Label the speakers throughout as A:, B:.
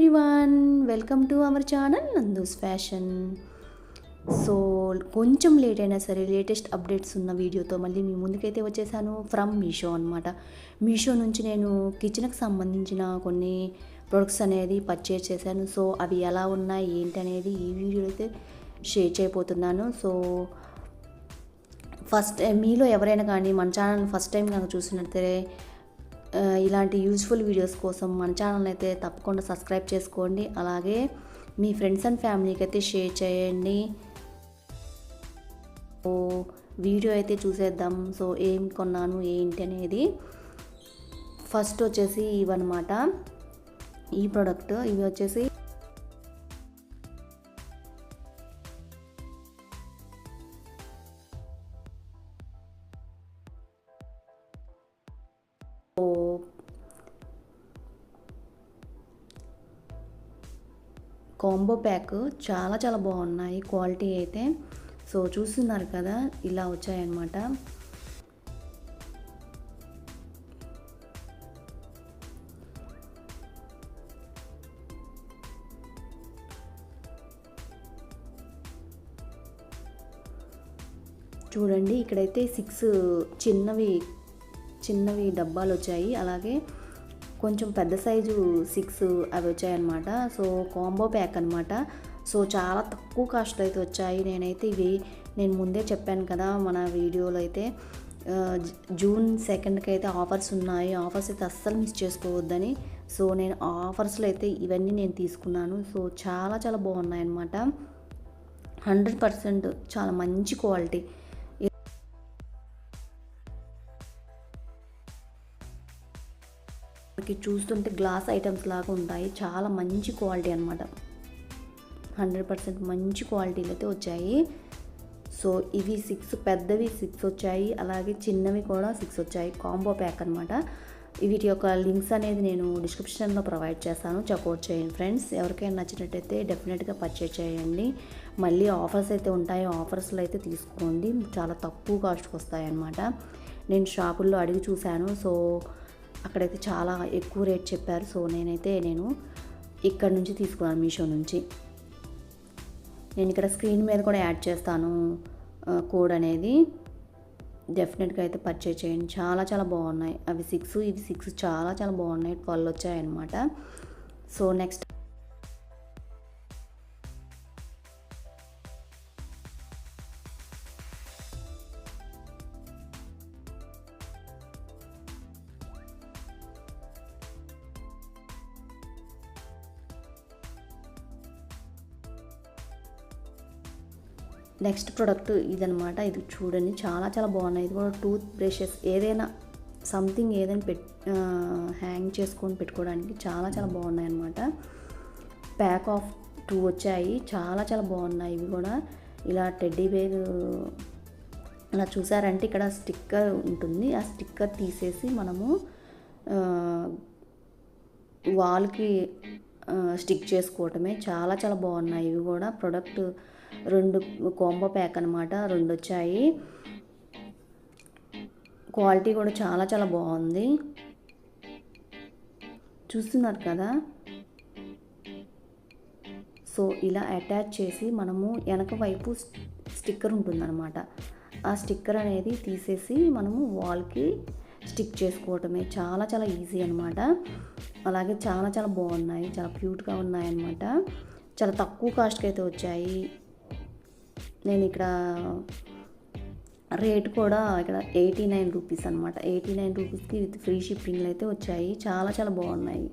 A: Everyone, welcome to our channel Nandu's fashion. So కొంచెం late అయినా సరే లేటెస్ట్ అప్డేట్స్ ఉన్న వీడియోతో మళ్ళీ మీ ముందుకైతే వచ్చేసాను ఫ్రమ్ మీషో అనమాట. మీషో నుంచి నేను కిచెన్కి సంబంధించిన కొన్ని ప్రొడక్ట్స్ అనేది పర్చేజ్ చేశాను. సో అవి ఎలా ఉన్నాయి ఏంటి అనేది ఈ వీడియో అయితే షేర్ చేయబోతున్నాను. సో ఫస్ట్ మీలో ఎవరైనా కానీ మన ఛానల్ ఫస్ట్ టైం కనుక చూసినట్లయితే ఇలాంటి యూజ్ఫుల్ వీడియోస్ కోసం మన ఛానల్ అయితే తప్పకుండా సబ్స్క్రైబ్ చేసుకోండి. అలాగే మీ ఫ్రెండ్స్ అండ్ ఫ్యామిలీకి అయితే షేర్ చేయండి. సో వీడియో అయితే చూసేద్దాం. సో ఏం కొన్నాను ఏంటి అనేది ఫస్ట్ వచ్చేసి ఇవన్నమాట. ఈ ప్రోడక్ట్ ఇవి వచ్చేసి కాంబో ప్యాక్ చాలా బాగున్నాయి క్వాలిటీ అయితే. సో చూస్తున్నారు కదా, ఇలా వచ్చాయన్నమాట. చూడండి, ఇక్కడైతే 6 చిన్నవి డబ్బాలు వచ్చాయి. అలాగే కొంచెం పెద్ద సైజు 6 అవి వచ్చాయన్నమాట. సో కాంబో ప్యాక్ అనమాట. సో చాలా తక్కువ కాస్ట్ అయితే వచ్చాయి. నేను ముందే చెప్పాను కదా మన వీడియోలో అయితే జూన్ 2కి అయితే ఆఫర్స్ ఉన్నాయి. ఆఫర్స్ అయితే అస్సలు మిస్ చేసుకోవద్దని. సో నేను ఆఫర్స్లో అయితే ఇవన్నీ నేను తీసుకున్నాను. సో చాలా బాగున్నాయి అన్నమాట. 100% చాలా మంచి క్వాలిటీ. చూస్తుంటే గ్లాస్ ఐటమ్స్ లాగా ఉంటాయి. చాలా మంచి క్వాలిటీ అనమాట. 100% మంచి క్వాలిటీలు అయితే వచ్చాయి. సో ఇవి 6 పెద్దవి 6 వచ్చాయి. అలాగే చిన్నవి కూడా 6 వచ్చాయి. కాంబో ప్యాక్ అనమాట. వీటి యొక్క లింక్స్ అనేది నేను డిస్క్రిప్షన్లో ప్రొవైడ్ చేస్తాను. చెక్అవుట్ చేయండి ఫ్రెండ్స్. ఎవరికైనా నచ్చినట్టయితే డెఫినెట్గా పర్చేజ్ చేయండి. మళ్ళీ ఆఫర్స్ అయితే ఉంటాయి. ఆఫర్స్లో అయితే తీసుకోండి. చాలా తక్కువ కాస్ట్కి వస్తాయి అన్నమాట. నేను షాపుల్లో అడిగి చూశాను. సో అక్కడైతే చాలా ఎక్కువ రేట్ చెప్పారు. సో నేను ఇక్కడ నుంచి తీసుకున్నాను, మీషో నుంచి. నేను ఇక్కడ స్క్రీన్ మీద కూడా యాడ్ చేస్తాను కోడ్ అనేది. డెఫినెట్గా అయితే పర్చేజ్ చేయండి. చాలా బాగున్నాయి. అవి 6 ఇవి 6 చాలా బాగున్నాయి. 12 వచ్చాయన్నమాట. సో నెక్స్ట్ ప్రోడక్ట్ ఇదనమాట. ఇది చూడండి, చాలా బాగున్నాయి. ఇది కూడా టూత్ బ్రషెస్ ఏదైనా సంథింగ్ ఏదైనా హ్యాంగ్ చేసుకొని పెట్టుకోవడానికి చాలా బాగున్నాయి అనమాట. ప్యాక్ ఆఫ్ 2 వచ్చాయి. చాలా బాగున్నాయి. ఇవి కూడా ఇలా టెడ్డీ బేర్ ఇలా చూసారంటే ఇక్కడ స్టిక్కర్ ఉంటుంది. ఆ స్టిక్కర్ తీసేసి మనము వాల్కి స్టిక్ చేసుకోవటమే. చాలా బాగున్నాయి. ఇవి కూడా ప్రోడక్ట్ 2 కాంబో ప్యాక్ అనమాట. 2 వచ్చాయి. క్వాలిటీ కూడా చాలా బాగుంది. చూస్తున్నారు కదా. సో ఇలా అటాచ్ చేసి మనము వెనక వైపు స్టిక్కర్ ఉంటుందన్నమాట. ఆ స్టిక్కర్ అనేది తీసేసి మనము వాల్కి స్టిక్ చేసుకోవటమే. చాలా ఈజీ అనమాట. అలాగే చాలా బాగున్నాయి. చాలా క్యూట్గా ఉన్నాయి అన్నమాట. చాలా తక్కువ కాస్ట్కి అయితే వచ్చాయి. నేను ఇక్కడ రేట్ కూడా ఇక్కడ 89 రూపీస్ అనమాట. 89 రూపీస్కి విత్ ఫ్రీ షిప్పింగ్లు అయితే వచ్చాయి. చాలా బాగున్నాయి.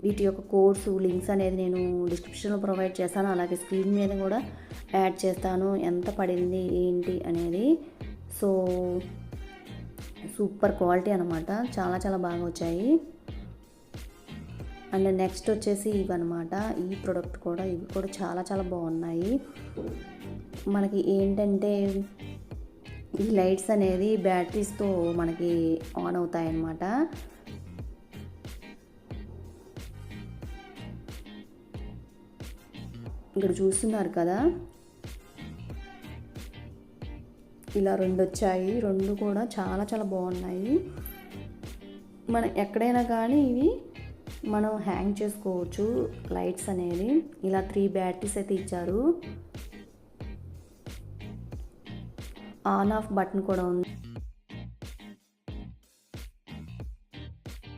A: వీటి యొక్క కోర్సు లింక్స్ అనేది నేను డిస్క్రిప్షన్లో ప్రొవైడ్ చేస్తాను. అలాగే స్క్రీన్ మీద కూడా యాడ్ చేస్తాను ఎంత పడింది ఏంటి అనేది. సో సూపర్ క్వాలిటీ అనమాట. చాలా బాగా వచ్చాయి. అండ్ నెక్స్ట్ వచ్చేసి ఇవన్నమాట. ఈ ప్రోడక్ట్ కూడా ఇవి కూడా చాలా బాగున్నాయి. మనకి ఏంటంటే ఈ లైట్స్ అనేది బ్యాటరీస్తో మనకి ఆన్ అవుతాయి అన్నమాట. ఇక్కడ చూస్తున్నారు కదా, ఇలా 2 వచ్చాయి. 2 కూడా చాలా చాలా బాగున్నాయి. మనం ఎక్కడైనా కానీ ఇవి మనం హ్యాంగ్ చేసుకోవచ్చు లైట్స్ అనేది. ఇలా 3 బ్యాటరీస్ అయితే ఇచ్చారు. ఆన్ ఆఫ్ బటన్ కూడా ఉంది.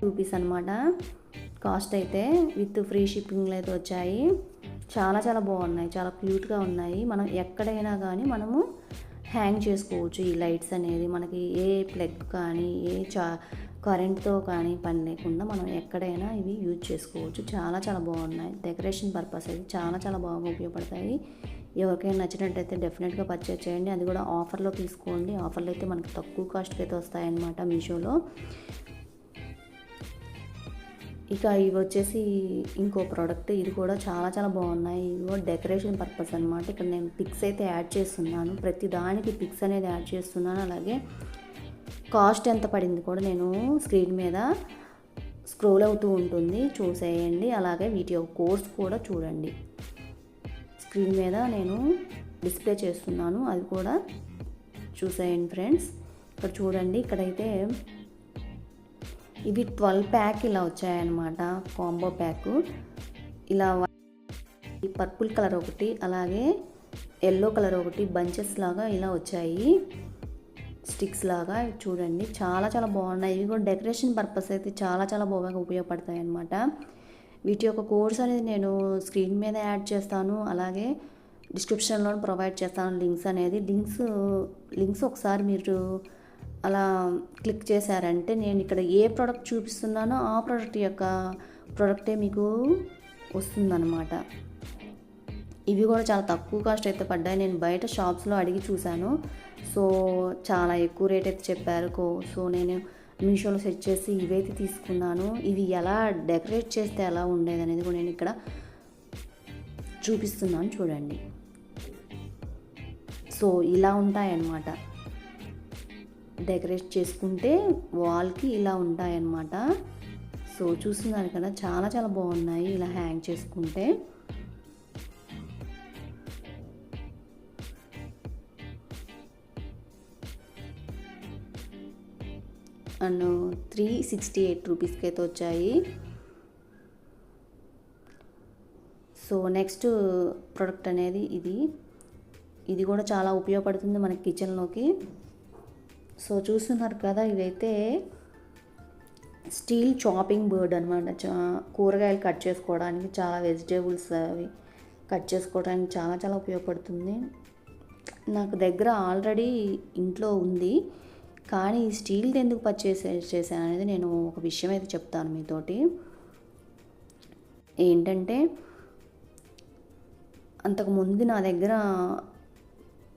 A: రూపీస్ అనమాట కాస్ట్ అయితే, విత్ ఫ్రీ షిప్పింగ్లో అయితే వచ్చాయి. చాలా చాలా బాగున్నాయి, చాలా క్యూట్గా ఉన్నాయి. మనం ఎక్కడైనా కానీ మనము హ్యాంగ్ చేసుకోవచ్చు ఈ లైట్స్ అనేది. మనకి ఏ ప్లగ్ కానీ ఏ కరెంట్తో కానీ పని లేకుండా మనం ఎక్కడైనా ఇవి యూజ్ చేసుకోవచ్చు. చాలా చాలా బాగున్నాయి. డెకరేషన్ పర్పస్ అయితే చాలా చాలా బాగా ఉపయోగపడతాయి. ఎవరికైనా నచ్చినట్టయితే డెఫినెట్గా పర్చేజ్ చేయండి. అది కూడా ఆఫర్లో తీసుకోండి. ఆఫర్లో అయితే మనకి తక్కువ కాస్ట్కి అయితే వస్తాయన్నమాట మీషోలో. ఇక ఇవి వచ్చేసి ఇంకో ప్రోడక్ట్. ఇది కూడా చాలా చాలా బాగున్నాయి. ఇది కూడా డెకరేషన్ పర్పస్ అనమాట. ఇక్కడ నేను పిక్స్ అయితే యాడ్ చేస్తున్నాను. ప్రతి దానికి పిక్స్ అనేది యాడ్ చేస్తున్నాను. అలాగే కాస్ట్ ఎంత పడింది కూడా నేను స్క్రీన్ మీద స్క్రోల్ అవుతూ ఉంటుంది, చూసేయండి. అలాగే వీటి యొక్క కోర్స్ కూడా చూడండి. స్క్రీన్ మీద నేను డిస్ప్లే చేస్తున్నాను, అది కూడా చూసేయండి ఫ్రెండ్స్. ఇక్కడ చూడండి, ఇక్కడైతే ఇవి 12 ప్యాక్ ఇలా వచ్చాయన్నమాట. కాంబో ప్యాక్ ఇలా పర్పుల్ కలర్ ఒకటి, అలాగే ఎల్లో కలర్ ఒకటి బంచెస్ లాగా ఇలా వచ్చాయి, స్టిక్స్ లాగా. చూడండి చాలా చాలా బాగున్నాయి. ఇవి కూడా డెకరేషన్ పర్పస్ అయితే చాలా చాలా బాగా ఉపయోగపడతాయి అన్నమాట. వీటి యొక్క కోర్స్ అనేది నేను స్క్రీన్ మీద యాడ్ చేస్తాను, అలాగే డిస్క్రిప్షన్లో ప్రొవైడ్ చేస్తాను లింక్స్ అనేది. లింక్స్ ఒకసారి మీరు అలా క్లిక్ చేశారంటే నేను ఇక్కడ ఏ ప్రోడక్ట్ చూపిస్తున్నానో ఆ ప్రోడక్టే మీకు వస్తుందన్నమాట. ఇవి కూడా చాలా తక్కువ కాస్ట్ అయితే పడ్డాయి. నేను బయట షాప్స్లో అడిగి చూశాను. సో చాలా ఎక్కువ రేట్ అయితే చెప్పారు. సో నేను మీషోలో సెట్ చేసి ఇవైతే తీసుకున్నాను. ఇవి ఎలా డెకరేట్ చేస్తే ఎలా ఉండేది అనేది కూడా నేను ఇక్కడ చూపిస్తున్నాను చూడండి. సో ఇలా ఉంటాయన్నమాట. డెకరేట్ చేసుకుంటే వాల్కి ఇలా ఉంటాయన్నమాట. సో చూస్తున్నారు కదా, చాలా చాలా బాగున్నాయి ఇలా హ్యాంగ్ చేసుకుంటే. అండ్ 368 రూపీస్కి అయితే వచ్చాయి. సో నెక్స్ట్ ప్రోడక్ట్ అనేది ఇది కూడా చాలా ఉపయోగపడుతుంది మనకి కిచెన్లోకి. సో చూస్తున్నారు కదా, ఇదైతే స్టీల్ చాపింగ్ బోర్డ్ అనమాట. కూరగాయలు కట్ చేసుకోవడానికి, చాలా వెజిటేబుల్స్ అవి కట్ చేసుకోవడానికి చాలా చాలా ఉపయోగపడుతుంది. నాకు దగ్గర ఆల్రెడీ ఇంట్లో ఉంది, కానీ ఈ స్టీల్ది ఎందుకు పర్చేస్ చేశాను అనేది నేను ఒక విషయం అయితే చెప్తాను మీతోటి. ఏంటంటే అంతకుముందు నా దగ్గర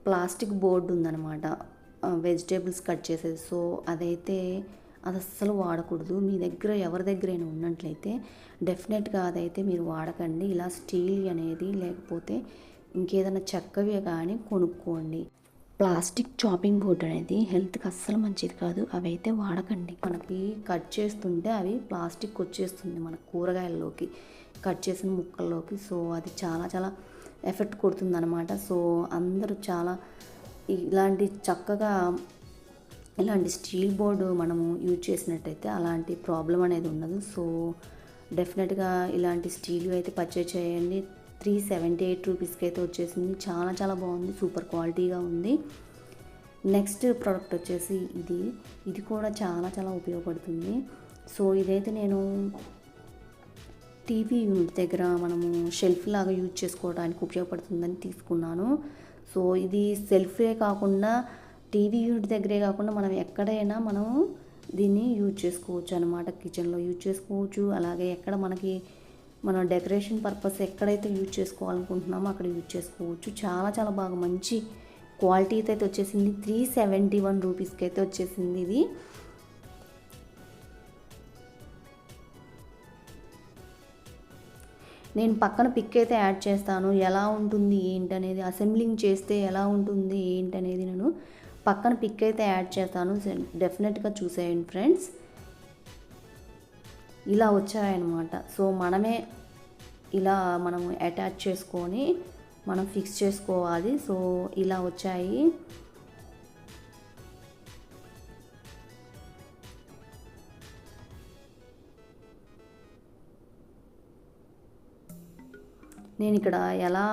A: ప్లాస్టిక్ బోర్డు ఉందన్నమాట, వెజిటేబుల్స్ కట్ చేసేది. సో అది అస్సలు వాడకూడదు. మీ దగ్గర ఎవరి దగ్గరైనా ఉన్నట్లయితే డెఫినెట్గా అదైతే మీరు వాడకండి. ఇలా స్టీల్ అనేది లేకపోతే ఇంకేదైనా చెక్కవి కానీ కొనుక్కోండి. ప్లాస్టిక్ చాపింగ్ బోర్డ్ అనేది హెల్త్కి అస్సలు మంచిది కాదు. అవి అయితే వాడకండి. మనకి కట్ చేస్తుంటే అవి ప్లాస్టిక్ వచ్చేస్తుంది మన కూరగాయల్లోకి, కట్ చేసిన ముక్కల్లోకి. సో అది చాలా చాలా ఎఫెక్ట్ కొడుతుంది అనమాట. సో అందరూ చాలా ఇలాంటి స్టీల్ బోర్డు మనము యూజ్ చేసినట్టయితే అలాంటి ప్రాబ్లం అనేది ఉండదు. సో డెఫినెట్గా ఇలాంటి స్టీల్ అయితే పర్చేజ్ చేయండి. 378 రూపీస్కి అయితే వచ్చేసింది. చాలా చాలా బాగుంది, సూపర్ క్వాలిటీగా ఉంది. నెక్స్ట్ ప్రోడక్ట్ వచ్చేసి ఇది కూడా చాలా చాలా ఉపయోగపడుతుంది. సో ఇదైతే నేను టీవీ యూనిట్ దగ్గర మనము షెల్ఫ్ లాగా యూజ్ చేసుకోవడానికి ఉపయోగపడుతుందని తీసుకున్నాను. సో ఇది సెల్ఫే కాకుండా టీవీ యూనిట్ దగ్గరే కాకుండా మనం ఎక్కడైనా మనం దీన్ని యూజ్ చేసుకోవచ్చు అనమాట. కిచెన్లో యూజ్ చేసుకోవచ్చు, అలాగే ఎక్కడ మన డెకరేషన్ పర్పస్ ఎక్కడైతే యూజ్ చేసుకోవాలనుకుంటున్నామో అక్కడ యూజ్ చేసుకోవచ్చు. చాలా చాలా బాగా మంచి క్వాలిటీ అయితే వచ్చేసింది. 371 రూపీస్కి అయితే వచ్చేసింది ఇది. నేను పక్కన పిక్ అయితే యాడ్ చేస్తాను, ఎలా ఉంటుంది ఏంటనేది, అసెంబ్లింగ్ చేస్తే ఎలా ఉంటుంది ఏంటనేది నేను పక్కన పిక్ అయితే యాడ్ చేస్తాను. డెఫినెట్గా చూసేయండి ఫ్రెండ్స్. ఇలా వచ్చాయన్నమాట. సో మనమే ఇలా మనం అటాచ్ చేసుకొని మనం ఫిక్స్ చేసుకోవాలి. సో ఇలా వచ్చాయి. నేను ఇక్కడ ఎలా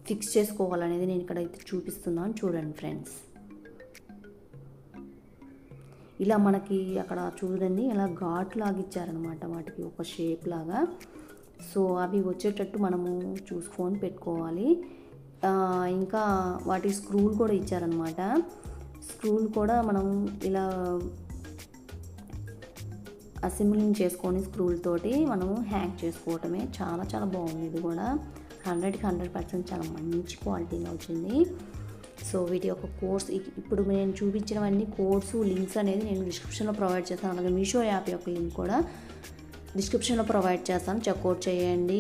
A: ఫిక్స్ చేసుకోవాలనేది నేను ఇక్కడ అయితే చూపిస్తున్నాను, చూడండి ఫ్రెండ్స్. ఇలా మనకి అక్కడ చూడండి ఇలా ఘాట్ లాగా ఇచ్చారనమాట, వాటికి ఒక షేప్ లాగా. సో అవి వచ్చేటట్టు మనము చూసుకొని పెట్టుకోవాలి. ఇంకా వాటి స్క్రూలు కూడా ఇచ్చారనమాట. స్క్రూలు కూడా మనం ఇలా అసెంబ్లింగ్ చేసుకొని స్క్రూలతోటి మనం హ్యాంగ్ చేసుకోవటమే. చాలా చాలా బాగుంది. ఇది కూడా 100కి 100% చాలా మంచి క్వాలిటీగా వచ్చింది. సో వీటి యొక్క కోర్స్ ఇప్పుడు నేను చూపించినవన్నీ కోర్సు లింక్స్ అనేది నేను డిస్క్రిప్షన్లో ప్రొవైడ్ చేస్తాను. అలాగే మీషో యాప్ యొక్క లింక్ కూడా డిస్క్రిప్షన్లో ప్రొవైడ్ చేస్తాను, చెక్అవుట్ చేయండి.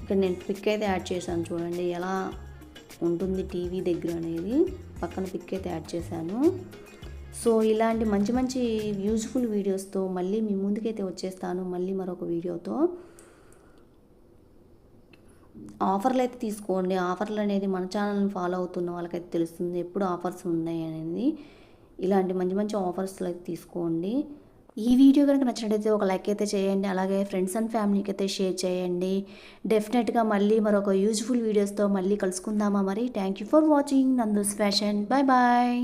A: ఇక్కడ నేను పిక్ అయితే యాడ్ చేశాను, చూడండి ఎలా ఉంటుంది టీవీ దగ్గర అనేది. పక్కన పిక్ అయితే యాడ్ చేశాను. సో ఇలాంటి మంచి మంచి యూజ్ఫుల్ వీడియోస్తో మళ్ళీ మీ ముందుకైతే వచ్చేస్తాను, మళ్ళీ మరొక వీడియోతో. ఆఫర్లు అయితే తీసుకోండి. ఆఫర్లు అనేది మన ఛానల్ని ఫాలో అవుతున్న వాళ్ళకైతే తెలుస్తుంది ఎప్పుడు ఆఫర్స్ ఉన్నాయి అనేది. ఇలాంటి మంచి మంచి ఆఫర్స్లో అయితే తీసుకోండి. ఈ వీడియో కనుక నచ్చినట్టయితే ఒక లైక్ అయితే చేయండి. అలాగే ఫ్రెండ్స్ అండ్ ఫ్యామిలీకి అయితే షేర్ చేయండి. డెఫినెట్గా మళ్ళీ మరొక యూజ్ఫుల్ వీడియోస్తో మళ్ళీ కలుసుకుందామా మరి. Thank you for watching Nandu's fashion. Bye bye.